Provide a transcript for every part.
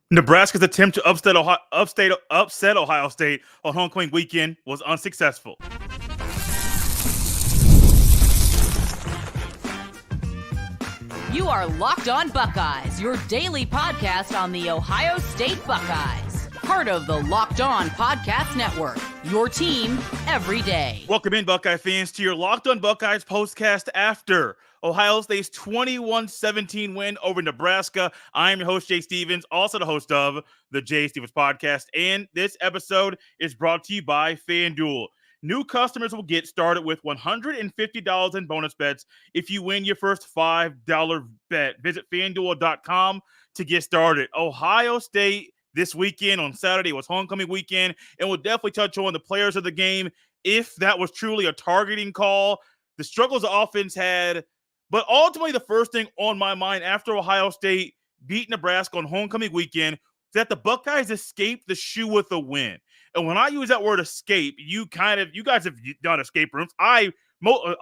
Nebraska's attempt to upset Ohio State on homecoming weekend was unsuccessful. You are Locked On Buckeyes, your daily podcast on the Ohio State Buckeyes. Part of the Locked On Podcast Network, your team every day. Welcome in, Buckeye fans, to your Locked On Buckeyes postcast after Ohio State's 21-17 win over Nebraska. I am your host, Jay Stevens, also the host of the Jay Stevens Podcast, and this episode is brought to you by FanDuel. New customers will get started with $150 in bonus bets if you win your first $5 bet. Visit FanDuel.com to get started. Ohio State this weekend on Saturday was homecoming weekend, and we'll definitely touch on the players of the game, if that was truly a targeting call, the struggles the offense had. But ultimately, the first thing on my mind after Ohio State beat Nebraska on homecoming weekend is that the Buckeyes escaped the shoe with a win. And when I use that word escape, you guys have done escape rooms. A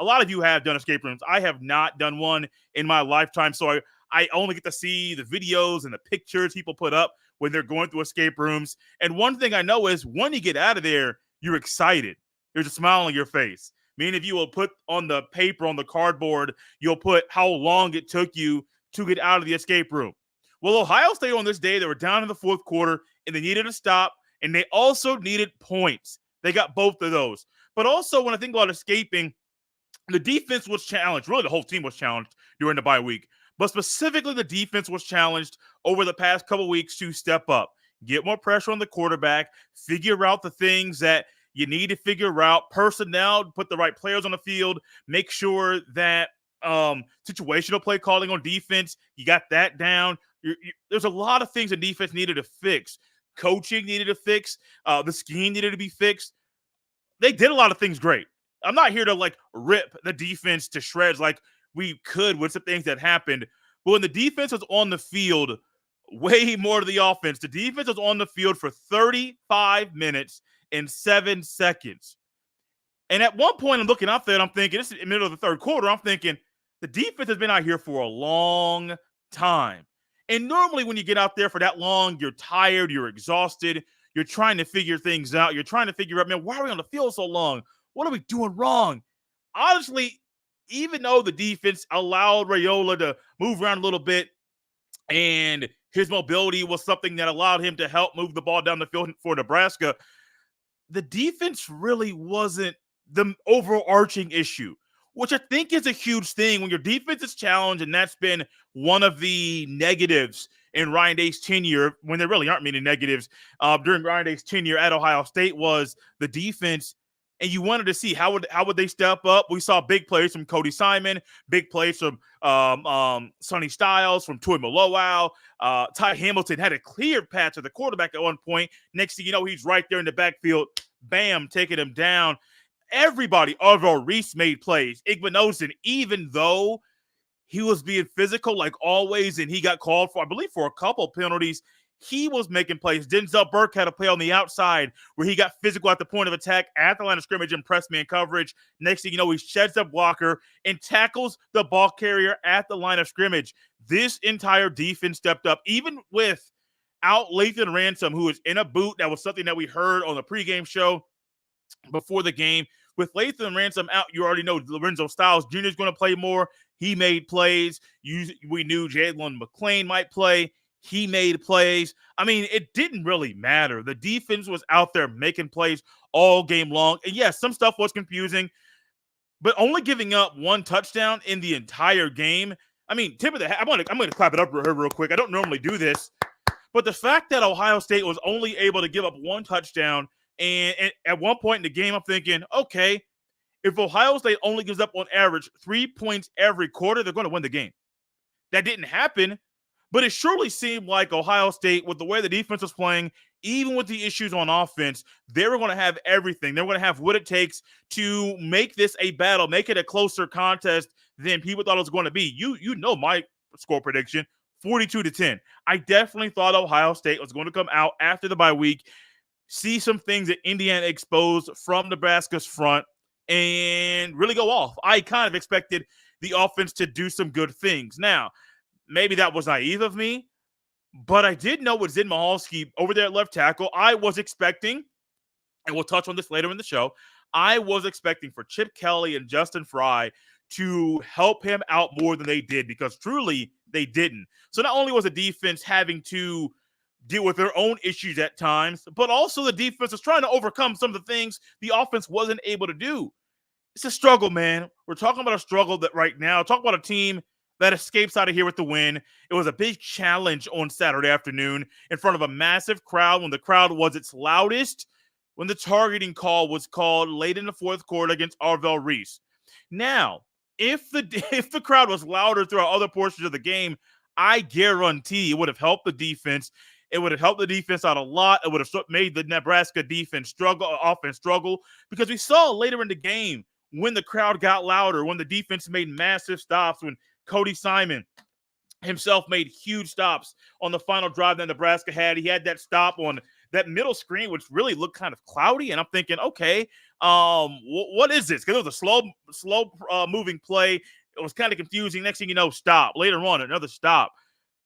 lot of you have done escape rooms. I have not done one in my lifetime, so I only get to see the videos and the pictures people put up when they're going through escape rooms. And one thing I know is when you get out of there, you're excited. There's a smile on your face. Many of you will put on the paper, on the cardboard, you'll put how long it took you to get out of the escape room. Well, Ohio State on this day, they were down in the fourth quarter, and they needed a stop, and they also needed points. They got both of those. But also, when I think about escaping, the defense was challenged. Really, the whole team was challenged during the bye week. But specifically, the defense was challenged over the past couple weeks to step up, get more pressure on the quarterback, figure out the things that you need to figure out, personnel, put the right players on the field, make sure that situational play calling on defense, you got that down. There's a lot of things the defense needed to fix. Coaching needed to fix. The scheme needed to be fixed. They did a lot of things great. I'm not here to rip the defense to shreds like we could with some things that happened. But when the defense was on the field, way more to the offense, the defense was on the field for 35 minutes and 7 seconds. And at one point, I'm looking out there and I'm thinking, this is in the middle of the third quarter, I'm thinking, the defense has been out here for a long time. And normally when you get out there for that long, you're tired, you're exhausted, you're trying to figure things out. You're trying to figure out, man, why are we on the field so long? What are we doing wrong? Honestly, even though the defense allowed Raiola to move around a little bit and his mobility was something that allowed him to help move the ball down the field for Nebraska, the defense really wasn't the overarching issue, which I think is a huge thing when your defense is challenged, and that's been one of the negatives in Ryan Day's tenure, when there really aren't many negatives during Ryan Day's tenure at Ohio State, was the defense. And you wanted to see how would they step up. We saw big plays from Cody Simon, big plays from Sonny Styles, from Tuimoloau. Ty Hamilton had a clear path to the quarterback at one point. Next thing you know, he's right there in the backfield, bam, taking him down. Everybody, Arvel Reese made plays. Igbenogson, even though he was being physical like always, and he got called for, I believe, for a couple penalties, he was making plays. Denzel Burke had a play on the outside where he got physical at the point of attack at the line of scrimmage and press man coverage. Next thing you know, he sheds a blocker and tackles the ball carrier at the line of scrimmage. This entire defense stepped up, even without Lathan Ransom, who was in a boot. That was something that we heard on the pregame show before the game. With Lathan Ransom out, you already know Lorenzo Styles Jr. is going to play more. He made plays. We knew Jaylahn McClain might play. He made plays. I mean, it didn't really matter. The defense was out there making plays all game long. And yes, some stuff was confusing, but only giving up one touchdown in the entire game. I mean, tip of the hat. I'm going to clap it up real quick. I don't normally do this, but the fact that Ohio State was only able to give up one touchdown, and at one point in the game, I'm thinking, okay, if Ohio State only gives up on average 3 points every quarter, they're going to win the game. That didn't happen. But it surely seemed like Ohio State, with the way the defense was playing, even with the issues on offense, they were going to have everything. They were going to have what it takes to make this a battle, make it a closer contest than people thought it was going to be. You know my score prediction, 42-10. I definitely thought Ohio State was going to come out after the bye week, see some things that Indiana exposed from Nebraska's front, and really go off. I kind of expected the offense to do some good things. Now, maybe that was naive of me, But I did know with Zid Mahalski over there at left tackle, I was expecting, and we'll touch on this later in the show, I was expecting for Chip Kelly and Justin Fry to help him out more than they did, because truly they didn't. So not only was the defense having to deal with their own issues at times, but also the defense was trying to overcome some of the things the offense wasn't able to do. It's a struggle, man. We're talking about a struggle that right now, talk about a team that escapes out of here with the win. It was a big challenge on Saturday afternoon in front of a massive crowd when the crowd was its loudest, when the targeting call was called late in the fourth quarter against Arvel Reese. Now, if the crowd was louder throughout other portions of the game, I guarantee it would have helped the defense. It would have helped the defense out a lot. It would have made the Nebraska offense struggle, because we saw later in the game when the crowd got louder, when the defense made massive stops, when Cody Simon himself made huge stops on the final drive that Nebraska had. He had that stop on that middle screen, which really looked kind of cloudy. And I'm thinking, okay, what is this? Because it was a slow moving play. It was kind of confusing. Next thing you know, stop. Later on, another stop.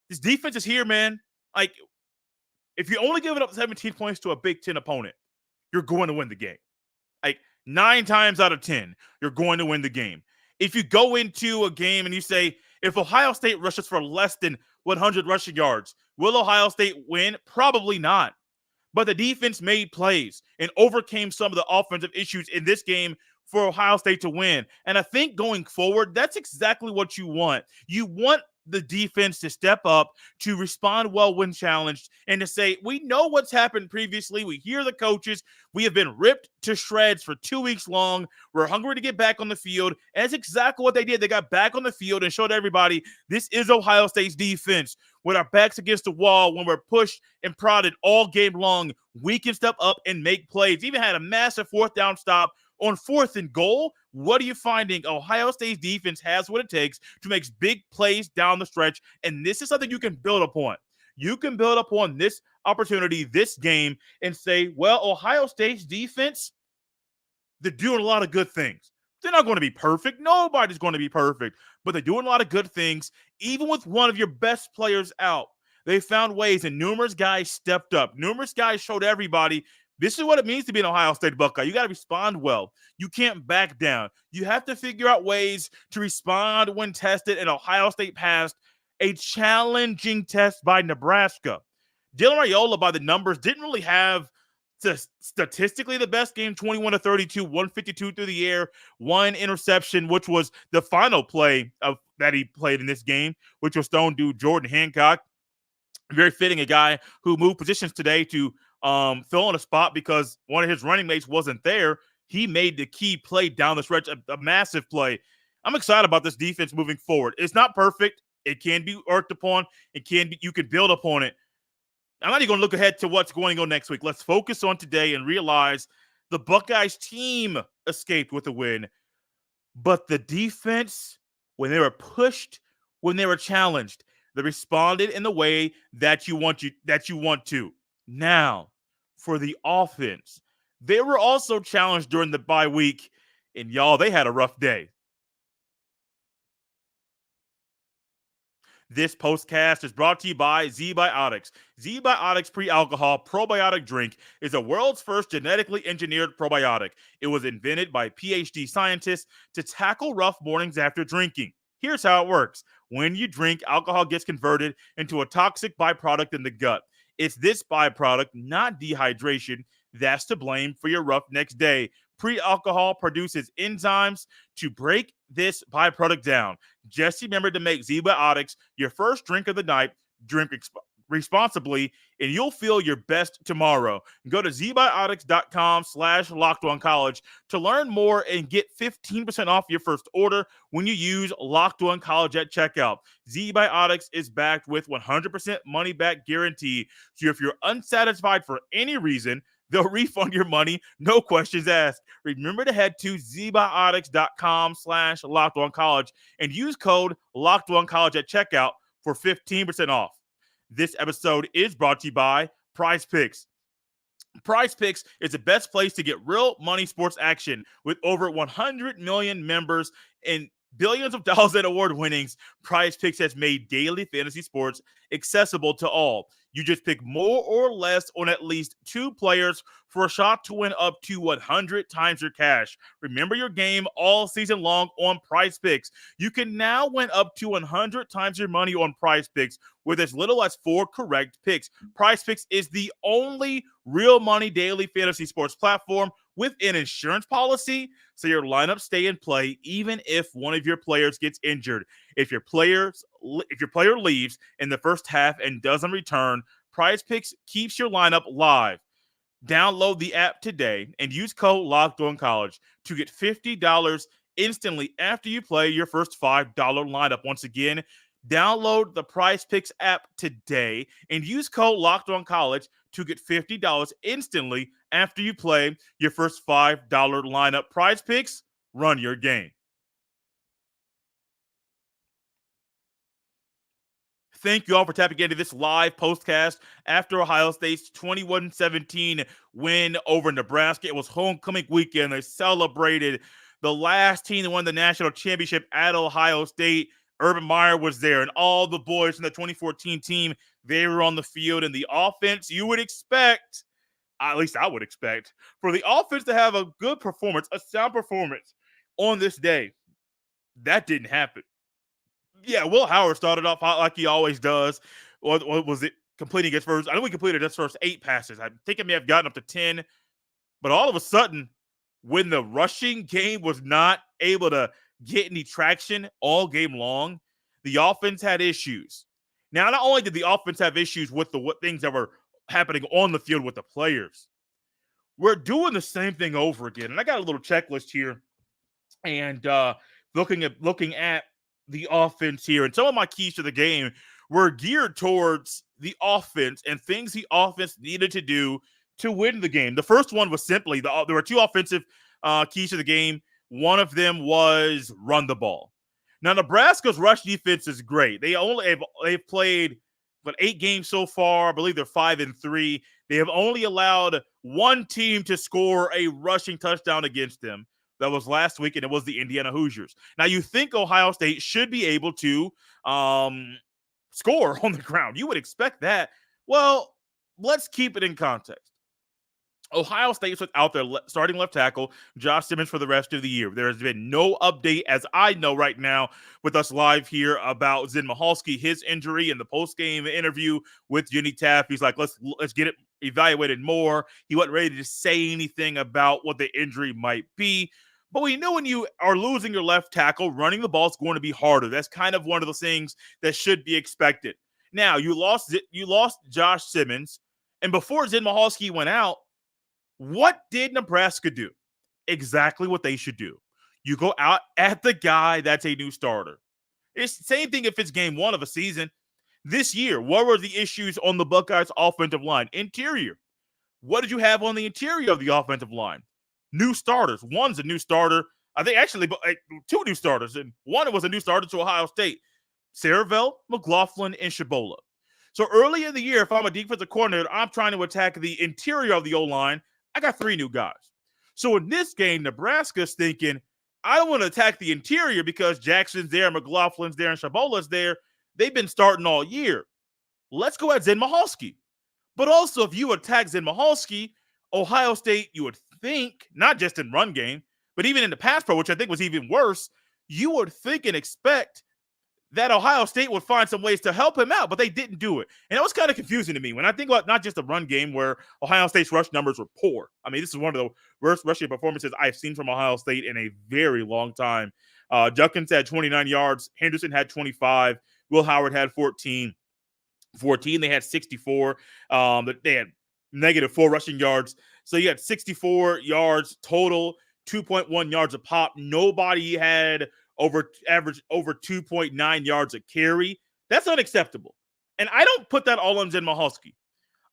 This defense is here, man. Like, if you're only giving up 17 points to a Big Ten opponent, you're going to win the game. Like, 9 times out of 10, you're going to win the game. If you go into a game and you say, if Ohio State rushes for less than 100 rushing yards, will Ohio State win? Probably not. But the defense made plays and overcame some of the offensive issues in this game for Ohio State to win. And I think going forward, that's exactly what you want. You want the defense to step up, to respond well when challenged, and to say, we know what's happened previously. We hear the coaches. We have been ripped to shreds for 2 weeks long. We're hungry to get back on the field. And that's exactly what they did. They got back on the field and showed everybody this is Ohio State's defense. With our backs against the wall, when we're pushed and prodded all game long, we can step up and make plays. Even had a massive fourth down stop on 4th and goal. What are you finding? Ohio State's defense has what it takes to make big plays down the stretch, and this is something you can build upon. You can build upon this opportunity, this game, and say, well, Ohio State's defense, they're doing a lot of good things. They're not going to be perfect. Nobody's going to be perfect, but they're doing a lot of good things. Even with one of your best players out, they found ways, and numerous guys stepped up. Numerous guys showed everybody this is what it means to be an Ohio State Buckeye. You got to respond well. You can't back down. You have to figure out ways to respond when tested, and Ohio State passed a challenging test by Nebraska. Dylan Raiola, by the numbers, didn't really have statistically the best game, 21-32, 152 through the air, 1 interception, which was the final play that he played in this game, which was thrown to Jordan Hancock. Very fitting, a guy who moved positions today to fill in a spot because one of his running mates wasn't there. He made the key play down the stretch, a massive play. I'm excited about this defense moving forward. It's not perfect. It can be worked upon. You can build upon it. I'm not even going to look ahead to what's going on next week. Let's focus on today and realize the Buckeyes team escaped with a win, but the defense, when they were pushed, when they were challenged, they responded in the way that you want to. Now, for the offense, they were also challenged during the bye week, and y'all, they had a rough day. This postcast is brought to you by ZBiotics. ZBiotics Pre-Alcohol Probiotic Drink is the world's first genetically engineered probiotic. It was invented by PhD scientists to tackle rough mornings after drinking. Here's how it works. When you drink, alcohol gets converted into a toxic byproduct in the gut. It's this byproduct, not dehydration, that's to blame for your rough next day. Pre-alcohol produces enzymes to break this byproduct down. Just remember to make ZBiotics your first drink of the night. Drink responsibly, and you'll feel your best tomorrow. Go to zbiotics.com/LockedOnCollege to learn more and get 15% off your first order when you use Locked On College at checkout. ZBiotics is backed with 100% money back guarantee. So if you're unsatisfied for any reason, they'll refund your money, no questions asked. Remember to head to zbiotics.com/LockedOnCollege and use code LockedOnCollege at checkout for 15% off. This episode is brought to you by Prize Picks. Prize Picks is the best place to get real money sports action with over 100 million members, and Billions of dollars in award winnings, Prize Picks has made daily fantasy sports accessible to all. You just pick more or less on at least two players for a shot to win up to 100 times your cash. Remember your game all season long on Prize Picks. You can now win up to 100 times your money on Prize Picks with as little as 4 correct picks. Prize Picks is the only real money daily fantasy sports platform with an insurance policy, so your lineups stay in play even if one of your players gets injured. If your player leaves in the first half and doesn't return, Prize Picks keeps your lineup live. Download the app today and use code LOCKEDONCollege to get $50 instantly after you play your first $5 lineup. Once again, download the Prize Picks app today and use code LOCKEDONCollege to get $50 instantly after you play your first $5 lineup. Prize Picks, run your game. Thank you all for tapping into this live postcast after Ohio State's 21-17 win over Nebraska. It was homecoming weekend. They celebrated the last team that won the national championship at Ohio State. Urban Meyer was there, and all the boys from the 2014 team, they were on the field. And the offense, you would expect, at least I would expect, for the offense to have a good performance, a sound performance on this day. That didn't happen. Yeah, Will Howard started off hot like he always does. What was it? Completing his first, I know he completed his first 8 passes. I think he may have gotten up to 10. But all of a sudden, when the rushing game was not able to get any traction all game long, the offense had issues. Now, not only did the offense have issues with what things that were happening on the field with the players, we're doing the same thing over again. And I got a little checklist here, and looking at the offense here, and some of my keys to the game were geared towards the offense and things the offense needed to do to win the game. The first one was simply there were 2 offensive keys to the game. One of them was run the ball. Now, Nebraska's rush defense is great. They've played 8 games so far. I believe they're 5-3. They have only allowed one team to score a rushing touchdown against them. That was last week, and it was the Indiana Hoosiers. Now, you think Ohio State should be able to score on the ground. You would expect that. Well, let's keep it in context. Ohio State's without their starting left tackle, Josh Simmons, for the rest of the year. There has been no update, as I know right now, with us live here about Zen Michalski, his injury, in the post-game interview with Jenny Taft. He's like, let's get it evaluated more. He wasn't ready to say anything about what the injury might be. But we know when you are losing your left tackle, running the ball is going to be harder. That's kind of one of those things that should be expected. Now, you lost Josh Simmons, and before Zen Michalski went out, what did Nebraska do? Exactly what they should do. You go out at the guy that's a new starter. It's the same thing if it's game 1 of a season. This year, what were the issues on the Buckeyes' offensive line? Interior. What did you have on the interior of the offensive line? New starters. One's a new starter. I think actually 2 new starters. And one was a new starter to Ohio State. Arvel, McLaughlin, and Shabola. So early in the year, if I'm a defensive coordinator, I'm trying to attack the interior of the O-line. I got 3 new guys. So in this game, Nebraska's thinking, I don't want to attack the interior because Jackson's there, McLaughlin's there, and Shabola's there. They've been starting all year. Let's go at Zen Michalski. But also, if you attack Zen Michalski, Ohio State, you would think, not just in run game, but even in the pass pro, which I think was even worse, you would think and expect that Ohio State would find some ways to help him out, but they didn't do it. And it was kind of confusing to me when I think about not just the run game where Ohio State's rush numbers were poor. I mean, this is one of the worst rushing performances I've seen from Ohio State in a very long time. Judkins had 29 yards. Henderson had 25. Will Howard had 14. They had 64. They had -4 rushing yards. So you had 64 yards total, 2.1 yards a pop. Nobody had over 2.9 yards a carry. That's unacceptable. And I don't put that all on Zen Michalski.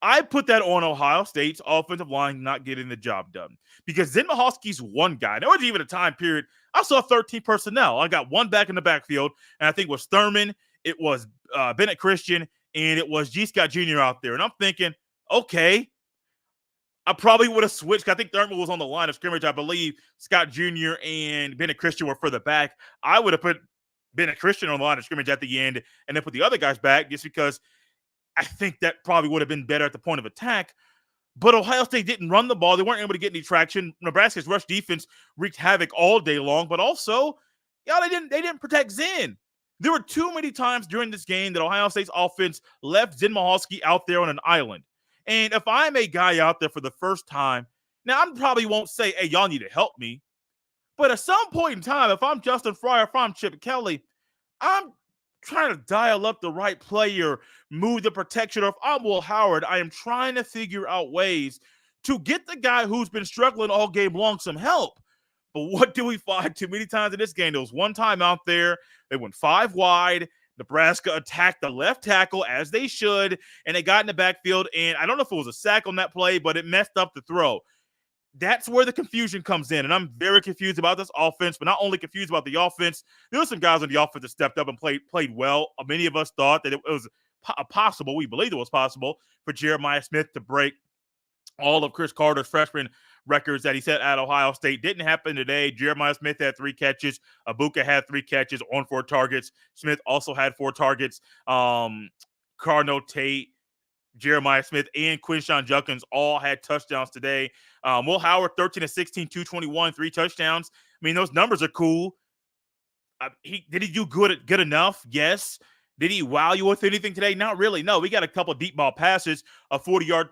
I put that on Ohio State's offensive line not getting the job done. Because Zen Michalski's one guy. There wasn't even a time period. I saw 13 personnel. I got one back in the backfield, and I think it was Thurman, it was Bennett Christian, and it was G. Scott Jr. out there. And I'm thinking, okay, I probably would have switched. I think Thurman was on the line of scrimmage. I believe Scott Jr. and Bennett Christian were further back. I would have put Bennett Christian on the line of scrimmage at the end and then put the other guys back just because I think that probably would have been better at the point of attack. But Ohio State didn't run the ball. They weren't able to get any traction. Nebraska's rush defense wreaked havoc all day long, but also, they didn't protect Zen. There were too many times during this game that Ohio State's offense left Zen Mahalski out there on an island. And if I'm a guy out there for the first time, now I probably won't say, hey, y'all need to help me. But at some point in time, if I'm Justin Fryer, if I'm Chip Kelly, I'm trying to dial up the right player, move the protection, or if I'm Will Howard, I am trying to figure out ways to get the guy who's been struggling all game long some help. But what do we find too many times in this game? There was one time out there, they went 5 wide. Nebraska attacked the left tackle as they should, and they got in the backfield, and I don't know if it was a sack on that play, but it messed up the throw. That's where the confusion comes in, and I'm very confused about this offense, but not only confused about the offense, there were some guys on the offense that stepped up and played well. Many of us thought that it was possible, we believed it was possible, for Jeremiah Smith to break all of Chris Carter's freshman records that he set at Ohio State. Didn't happen today. Jeremiah Smith had 3 catches. Abuka had 3 catches on 4 targets. Smith also had 4 targets. Carnell, Tate, Jeremiah Smith, and Quinshawn Judkins all had touchdowns today. Will Howard, 13 of 16, 221, 3 touchdowns. I mean, those numbers are cool. Did he do good enough? Yes. Did he wow you with anything today? Not really. No, we got a couple of deep ball passes, a 40-yard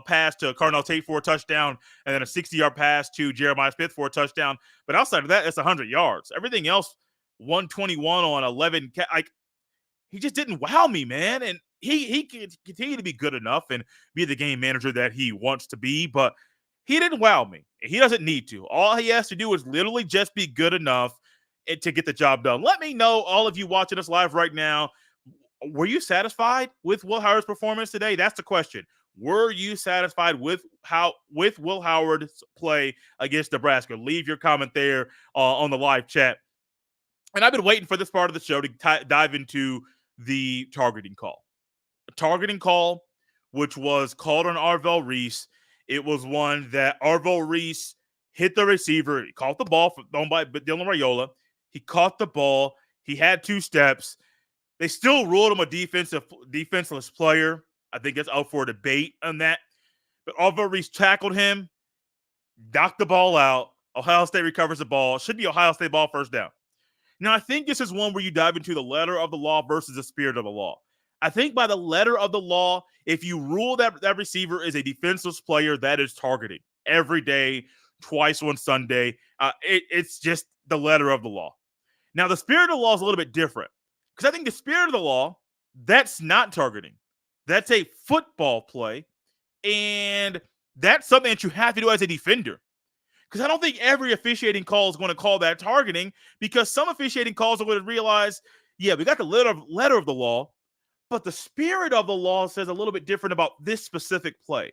pass to Carnell Tate for a touchdown, and then a 60-yard pass to Jeremiah Smith for a touchdown. But outside of that, it's 100 yards. Everything else, 121 on 11. He just didn't wow me, man. And he can continue to be good enough and be the game manager that he wants to be, but he didn't wow me. He doesn't need to. All he has to do is literally just be good enough to get the job done. Let me know, all of you watching us live right now, were you satisfied with Will Howard's performance today? That's the question. Were you satisfied with Will Howard's play against Nebraska? Leave your comment there on the live chat. And I've been waiting for this part of the show to dive into the targeting call. A targeting call, which was called on Arvel Reese. It was one that Arvel Reese hit the receiver. He caught the ball thrown by Dylan Raiola. He caught the ball. He had 2 steps. They still ruled him a defenseless player. I think that's out for debate on that. But Arvel Reese tackled him, knocked the ball out. Ohio State recovers the ball. Should be Ohio State ball, first down. Now, I think this is one where you dive into the letter of the law versus the spirit of the law. I think by the letter of the law, if you rule that receiver is a defenseless player, that is targeting every day, twice on Sunday. It's just the letter of the law. Now, the spirit of the law is a little bit different. Because I think the spirit of the law, that's not targeting. That's a football play. And that's something that you have to do as a defender. Because I don't think every officiating call is going to call that targeting, because some officiating calls are going to realize, yeah, we got the letter of the law, but the spirit of the law says a little bit different about this specific play.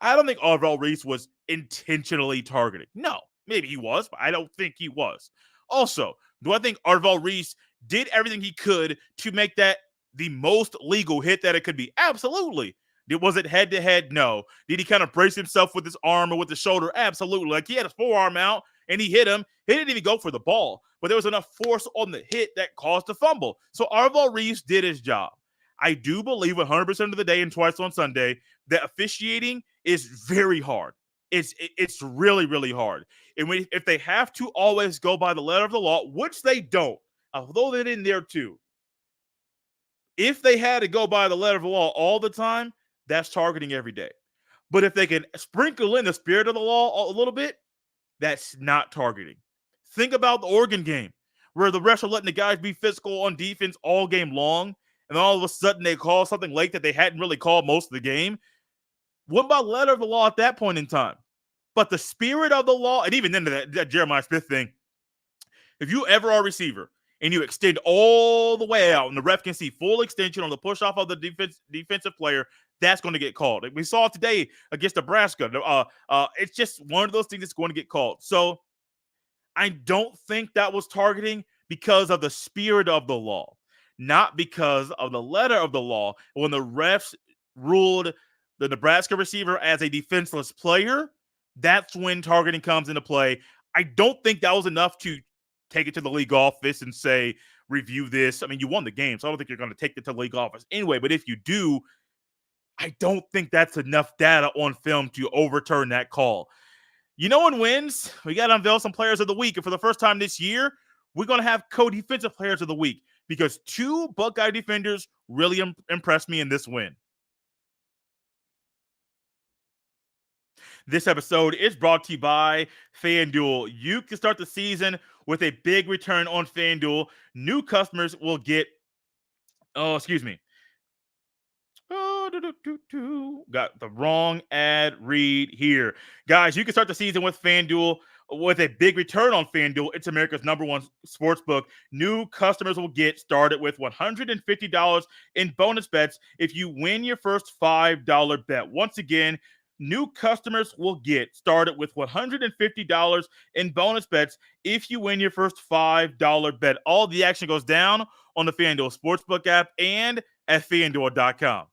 I don't think Arvel Reese was intentionally targeting. No, maybe he was, but I don't think he was. Also, do I think Arvel Reese did everything he could to make that the most legal hit that it could be? Absolutely. Was it head-to-head? No. Did he kind of brace himself with his arm or with the shoulder? Absolutely. Like, he had his forearm out, and he hit him. He didn't even go for the ball, but there was enough force on the hit that caused the fumble. So Arvel Reese did his job. I do believe 100% of the day and twice on Sunday that officiating is very hard. It's really, really hard. And if they have to always go by the letter of the law, which they don't, although they're in there too, if they had to go by the letter of the law all the time, that's targeting every day. But if they can sprinkle in the spirit of the law a little bit, that's not targeting. Think about the Oregon game, where the refs are letting the guys be physical on defense all game long, and then all of a sudden they call something late that they hadn't really called most of the game. What about letter of the law at that point in time? But the spirit of the law, and even then that Jeremiah Smith thing, if you ever are a receiver and you extend all the way out and the ref can see full extension on the push off of the defensive player, that's going to get called. We saw it today against Nebraska. It's just one of those things that's going to get called. So I don't think that was targeting because of the spirit of the law, not because of the letter of the law. When the refs ruled the Nebraska receiver as a defenseless player, that's when targeting comes into play. I don't think that was enough to take it to the league office and say, review this. I mean, you won the game, so I don't think you're going to take it to the league office anyway. But if you do, I don't think that's enough data on film to overturn that call. You know what wins? We got to unveil some players of the week. And for the first time this year, we're going to have co-defensive players of the week because two Buckeye defenders really impressed me in this win. This episode is brought to you by FanDuel. You can start the season with a big return on FanDuel. New customers will get, got the wrong ad read here. Guys, you can start the season with FanDuel with a big return on FanDuel. It's America's #1 sportsbook. New customers will get started with $150 in bonus bets if you win your first $5 bet. Once again, new customers will get started with $150 in bonus bets if you win your first $5 bet. All the action goes down on the FanDuel Sportsbook app and at FanDuel.com.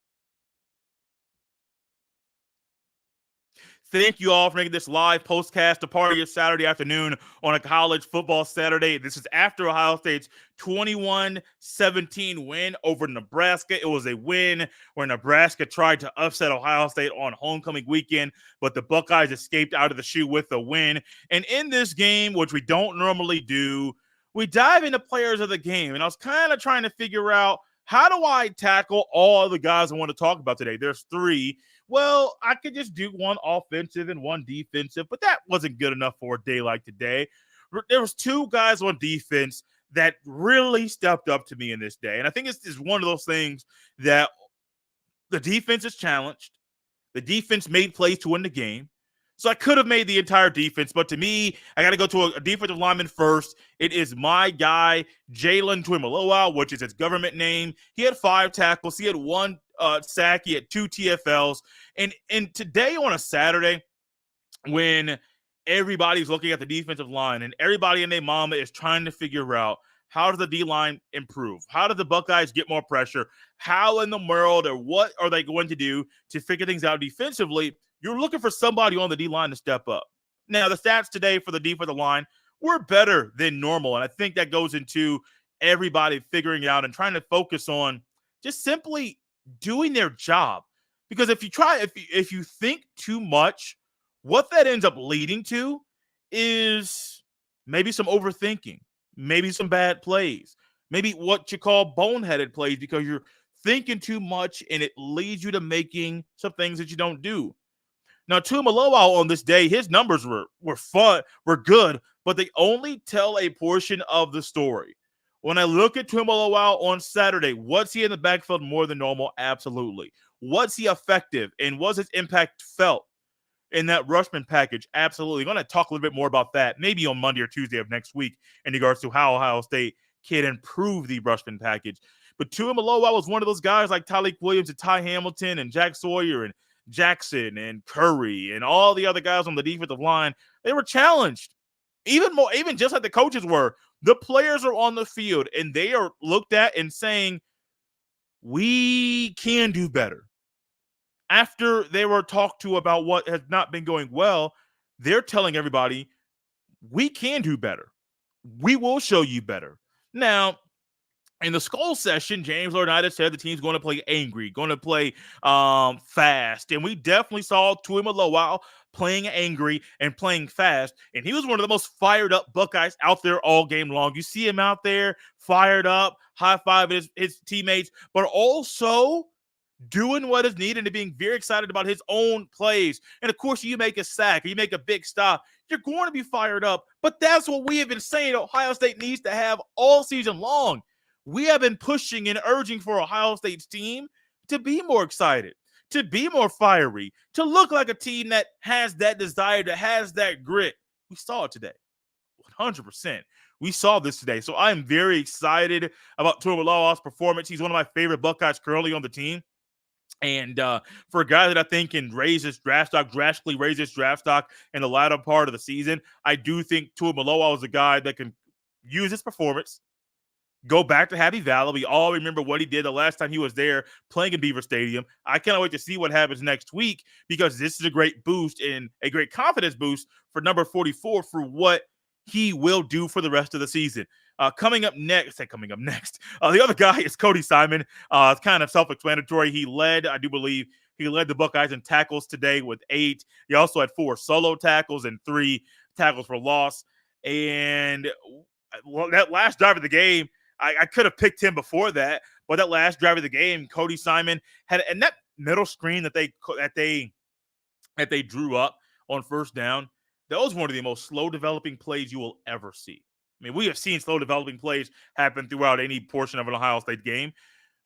Thank you all for making this live postcast a part of your Saturday afternoon on a college football Saturday. This is after Ohio State's 21-17 win over Nebraska. It was a win where Nebraska tried to upset Ohio State on homecoming weekend, but the Buckeyes escaped out of the shoe with a win. And in this game, which we don't normally do, we dive into players of the game. And I was kind of trying to figure out, how do I tackle all the guys I want to talk about today? There's three. Well, I could just do one offensive and one defensive, but that wasn't good enough for a day like today. There was two guys on defense that really stepped up to me in this day. And I think it's just one of those things that the defense is challenged. The defense made plays to win the game. So I could have made the entire defense, but to me, I got to go to a defensive lineman first. It is my guy, Jaylahn Tuimoloau, which is his government name. He had 5 tackles. He had 1 sack. He had 2 TFLs. And today on a Saturday, when everybody's looking at the defensive line and everybody and their mama is trying to figure out, how does the D-line improve? How do the Buckeyes get more pressure? How in the world, or what are they going to do to figure things out defensively? You're looking for somebody on the D-line to step up. Now, the stats today for the defensive line were better than normal, and I think that goes into everybody figuring out and trying to focus on just simply doing their job. Because if you think too much, what that ends up leading to is maybe some overthinking, maybe some bad plays, maybe what you call boneheaded plays because you're thinking too much and it leads you to making some things that you don't do. Now, Tuimoloau on this day, his numbers were good, but they only tell a portion of the story. When I look at Tuimoloau on Saturday, was he in the backfield more than normal? Absolutely. Was he effective, and was his impact felt in that rushman package? Absolutely. I'm going to talk a little bit more about that maybe on Monday or Tuesday of next week in regards to how Ohio State can improve the rushman package. But Tuimoloau was one of those guys like Tyleik Williams and Ty Hamilton and Jack Sawyer and Jackson and Curry and all the other guys on the defensive line. They were challenged. Even just like the coaches were. The players are on the field and they are looked at and saying, we can do better. After they were talked to about what has not been going well, they're telling everybody, we can do better. We will show you better. Now, in the Skull session, James Laurinaitis said the team's going to play angry, going to play fast. And we definitely saw Tuimoloau playing angry and playing fast. And he was one of the most fired up Buckeyes out there all game long. You see him out there fired up, high-fiving his teammates, but also doing what is needed and being very excited about his own plays. And, of course, you make a sack or you make a big stop, you're going to be fired up. But that's what we have been saying Ohio State needs to have all season long. We have been pushing and urging for Ohio State's team to be more excited, to be more fiery, to look like a team that has that desire, that has that grit. We saw it today, 100%. We saw this today. So I am very excited about Tuimoloau's performance. He's one of my favorite Buckeyes currently on the team. And for a guy that I think can drastically raise his draft stock in the latter part of the season, I do think Tuimoloau is a guy that can use his performance go back to Happy Valley. We all remember what he did the last time he was there playing in Beaver Stadium. I cannot wait to see what happens next week because this is a great boost and a great confidence boost for number 44 for what he will do for the rest of the season. Coming up next, the other guy is Cody Simon. It's kind of self-explanatory. I do believe, he led the Buckeyes in tackles today with 8. He also had 4 solo tackles and 3 tackles for loss. And that last drive of the game, I could have picked him before that, but that last drive of the game, Cody Simon had, and that middle screen that they drew up on first down, that was one of the most slow developing plays you will ever see. I mean, we have seen slow developing plays happen throughout any portion of an Ohio State game,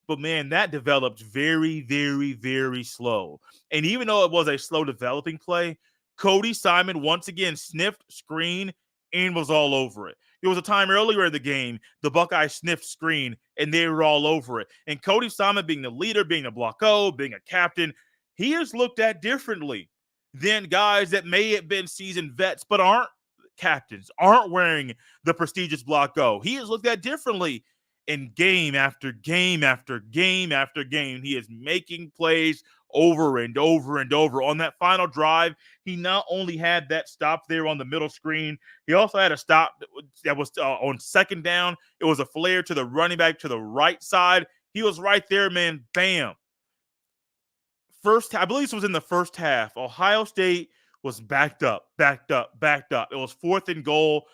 but man, that developed very, very, very slow. And even though it was a slow developing play, Cody Simon once again sniffed, screen, and was all over it. There was a time earlier in the game, the Buckeyes sniffed screen, and they were all over it. And Cody Simon, being the leader, being the block O, being a captain, he is looked at differently than guys that may have been seasoned vets but aren't captains, aren't wearing the prestigious block O. He is looked at differently. In game after game after game after game, he is making plays over and over and over. On that final drive, he not only had that stop there on the middle screen, he also had a stop that was on second down. It was a flare to the running back to the right side. He was right there, man. Bam. I believe this was in the first half. Ohio State was backed up. It was 4th and goal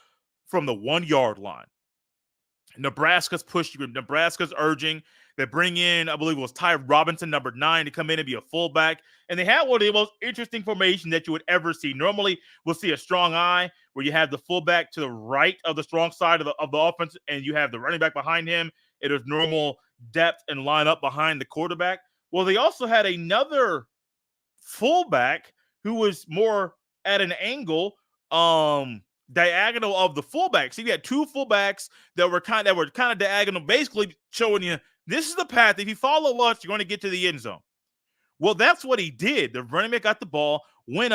from the 1-yard line. Nebraska's urging. They bring in, I believe it was Ty Robinson, number 9, to come in and be a fullback. And they had one of the most interesting formations that you would ever see. Normally, we'll see a strong eye where you have the fullback to the right of the strong side of the offense, and you have the running back behind him. It is normal depth and line up behind the quarterback. Well, they also had another fullback who was more at an angle, diagonal of the fullback. So you had 2 fullbacks that were kind of diagonal, basically showing you this is the path. If you follow us, you're going to get to the end zone. Well, that's what he did. The running back got the ball, went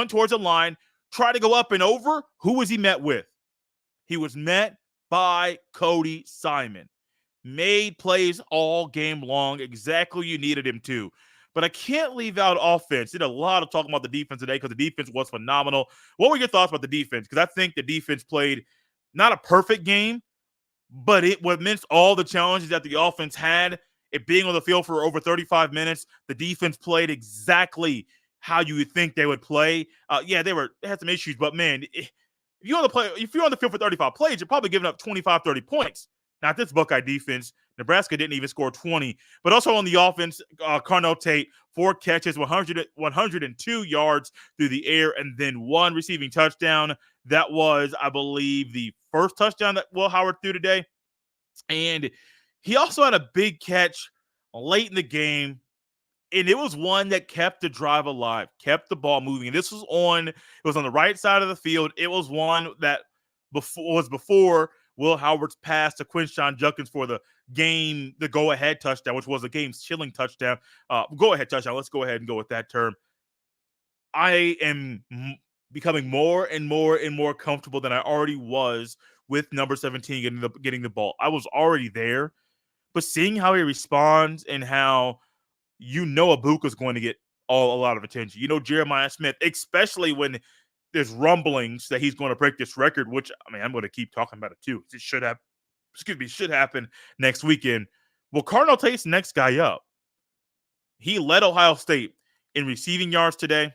towards the line, tried to go up and over. Who was he met with? He was met by Cody Simon. Made plays all game long, exactly what you needed him to. But I can't leave out offense. Did a lot of talking about the defense today because the defense was phenomenal. What were your thoughts about the defense? Because I think the defense played not a perfect game, but it amidst all the challenges that the offense had, it being on the field for over 35 minutes, the defense played exactly how you would think they would play. They had some issues, but man, if you're on the field for 35 plays, you're probably giving up 25, 30 points. Not this Buckeye defense. Nebraska didn't even score 20. But also on the offense, Carnell Tate, 4 catches, 102 yards through the air, and then 1 receiving touchdown. That was, I believe, the first touchdown that Will Howard threw today. And he also had a big catch late in the game, and it was one that kept the drive alive, kept the ball moving. And it was on the right side of the field. It was one that was before Will Howard's pass to Quinshon Judkins for the go-ahead touchdown, which was a game-chilling touchdown. Go-ahead touchdown. Let's go ahead and go with that term. I am becoming more and more and more comfortable than I already was with number 17 getting the ball. I was already there, but seeing how he responds and how Abuka's going to get a lot of attention. Jeremiah Smith, especially when there's rumblings that he's going to break this record, which, I mean, I'm going to keep talking about it too. It should happen next weekend. Well, Carnell Tate's the next guy up. He led Ohio State in receiving yards today.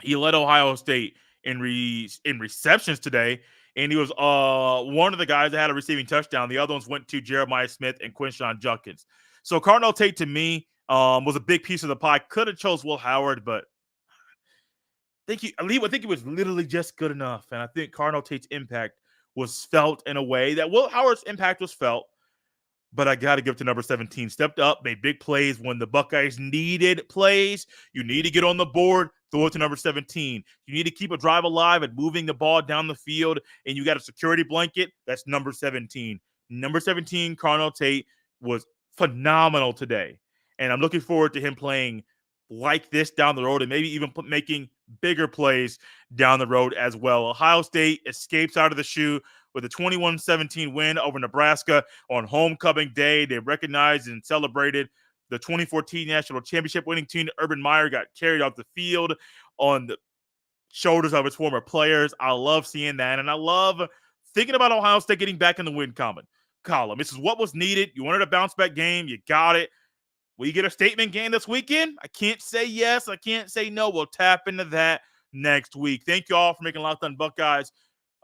He led Ohio State in receptions today, and he was one of the guys that had a receiving touchdown. The other ones went to Jeremiah Smith and Quinshon Judkins. So Carnell Tate, to me, was a big piece of the pie. Could have chose Will Howard, but I think he was literally just good enough. And I think Carnell Tate's impact was felt in a way that Will Howard's impact was felt. But I got to give it to number 17. Stepped up, made big plays when the Buckeyes needed plays. You need to get on the board, throw it to number 17. You need to keep a drive alive and moving the ball down the field, and you got a security blanket. That's number 17. Number 17, Carnell Tate, was phenomenal today. And I'm looking forward to him playing like this down the road and maybe even making bigger plays down the road as well. Ohio State escapes out of the shoe with a 21-17 win over Nebraska on homecoming day. They recognized and celebrated the 2014 national championship winning team. Urban Meyer got carried off the field on the shoulders of its former players. I love seeing that, and I love thinking about Ohio State getting back in the win column. This is what was needed. You wanted a bounce-back game. You got it. Will you get a statement game this weekend? I can't say yes. I can't say no. We'll tap into that next week. Thank you all for making Locked On Buckeyes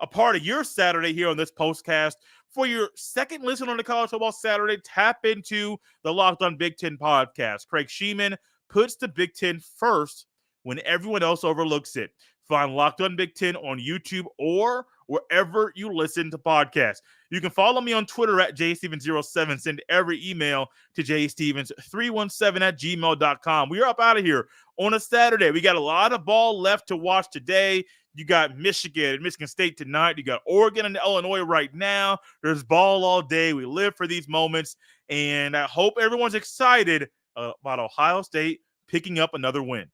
a part of your Saturday here on this postcast. For your second listen on the College Football Saturday, tap into the Locked On Big Ten podcast. Craig Sheeman puts the Big Ten first when everyone else overlooks it. Find Locked On Big Ten on YouTube or wherever you listen to podcasts. You can follow me on Twitter at jstevens07. Send every email to jstevens317@gmail.com. We are up out of here on a Saturday. We got a lot of ball left to watch today. You got Michigan and Michigan State tonight. You got Oregon and Illinois right now. There's ball all day. We live for these moments. And I hope everyone's excited about Ohio State picking up another win.